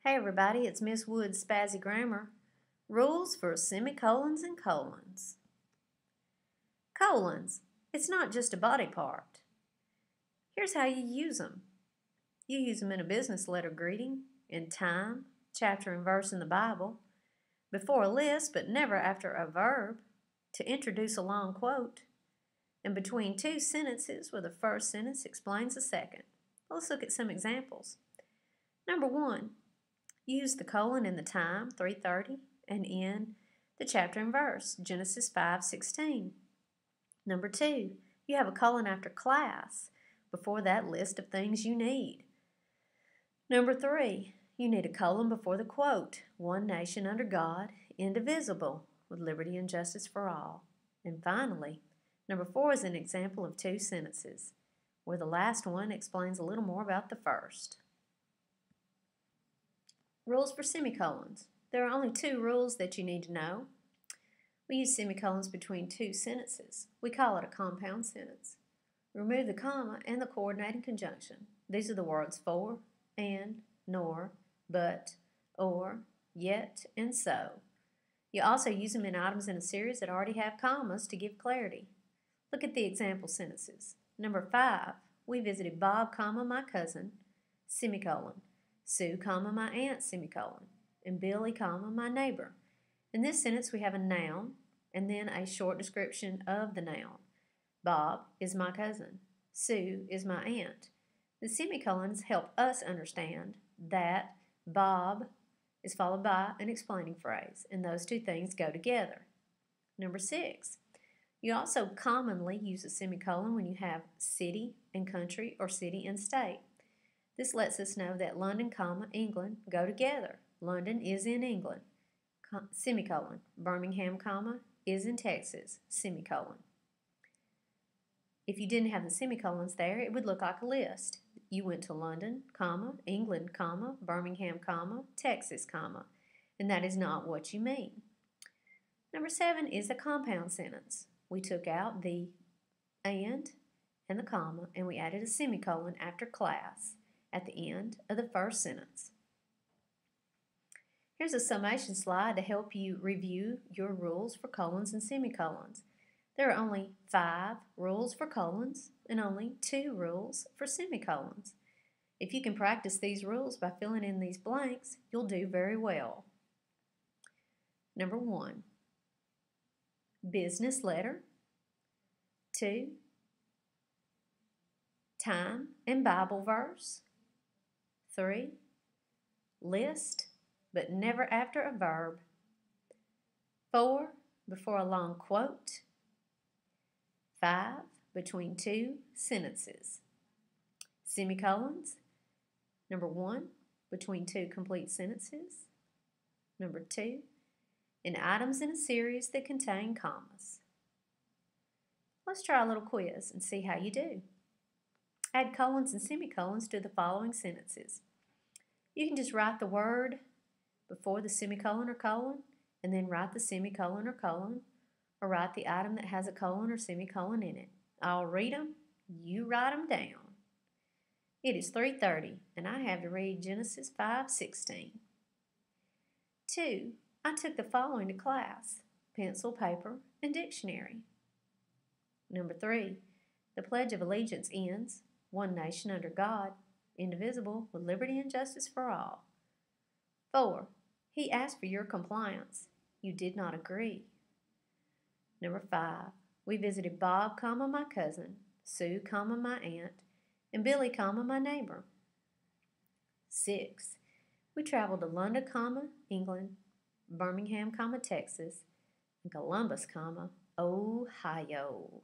Hey everybody, it's Miss Wood's Spazzy Grammar. Rules for semicolons and colons. Colons. It's not just a body part. Here's how you use them. You use them in a business letter greeting, in time, chapter and verse in the Bible, before a list but never after a verb, to introduce a long quote, and between two sentences where the first sentence explains the second. Let's look at some examples. Number 1. Use the colon in the time, 3:30, and in the chapter and verse, Genesis 5:16. Number 2, you have a colon after class, before that list of things you need. Number 3, you need a colon before the quote, one nation under God, indivisible, with liberty and justice for all. And finally, number 4 is an example of two sentences, where the last one explains a little more about the first. Rules for semicolons. There are only two rules that you need to know. We use semicolons between two sentences. We call it a compound sentence. Remove the comma and the coordinating conjunction. These are the words for, and, nor, but, or, yet, and so. You also use them in items in a series that already have commas to give clarity. Look at the example sentences. Number 5, we visited Bob, my cousin, semicolon. Sue, my aunt, semicolon, and Billy, my neighbor. In this sentence, we have a noun and then a short description of the noun. Bob is my cousin. Sue is my aunt. The semicolons help us understand that Bob is followed by an explaining phrase, and those two things go together. Number 6, you also commonly use a semicolon when you have city and country or city and state. This lets us know that London, England go together. London is in England, semicolon. Birmingham, is in Texas, semicolon. If you didn't have the semicolons there, it would look like a list. You went to London, England, Birmingham, Texas, and that is not what you mean. Number 7 is a compound sentence. We took out the and the comma, and we added a semicolon after class at the end of the first sentence. Here's a summation slide to help you review your rules for colons and semicolons. There are only 5 rules for colons and only 2 rules for semicolons. If you can practice these rules by filling in these blanks, you'll do very well. Number 1, business letter. 2, time and Bible verse. 3, list, but never after a verb. 4, before a long quote. 5, between two sentences. Semicolons. Number 1, between two complete sentences. Number 2, in items in a series that contain commas. Let's try a little quiz and see how you do. Add colons and semicolons to the following sentences. You can just write the word before the semicolon or colon, and then write the semicolon or colon, or write the item that has a colon or semicolon in it. I'll read them, you write them down. It is 3:30, and I have to read Genesis 5:16. 2, I took the following to class: pencil, paper, and dictionary. Number 3, the Pledge of Allegiance ends, one nation under God, indivisible, with liberty and justice for all. 4, he asked for your compliance. You did not agree. Number 5, we visited Bob, my cousin, Sue, my aunt, and Billy, my neighbor. 6, we traveled to London, England, Birmingham, Texas, and Columbus, Ohio.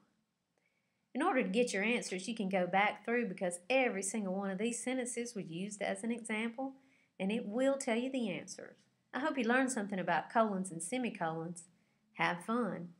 In order to get your answers, you can go back through because every single one of these sentences was used as an example, and it will tell you the answers. I hope you learned something about colons and semicolons. Have fun.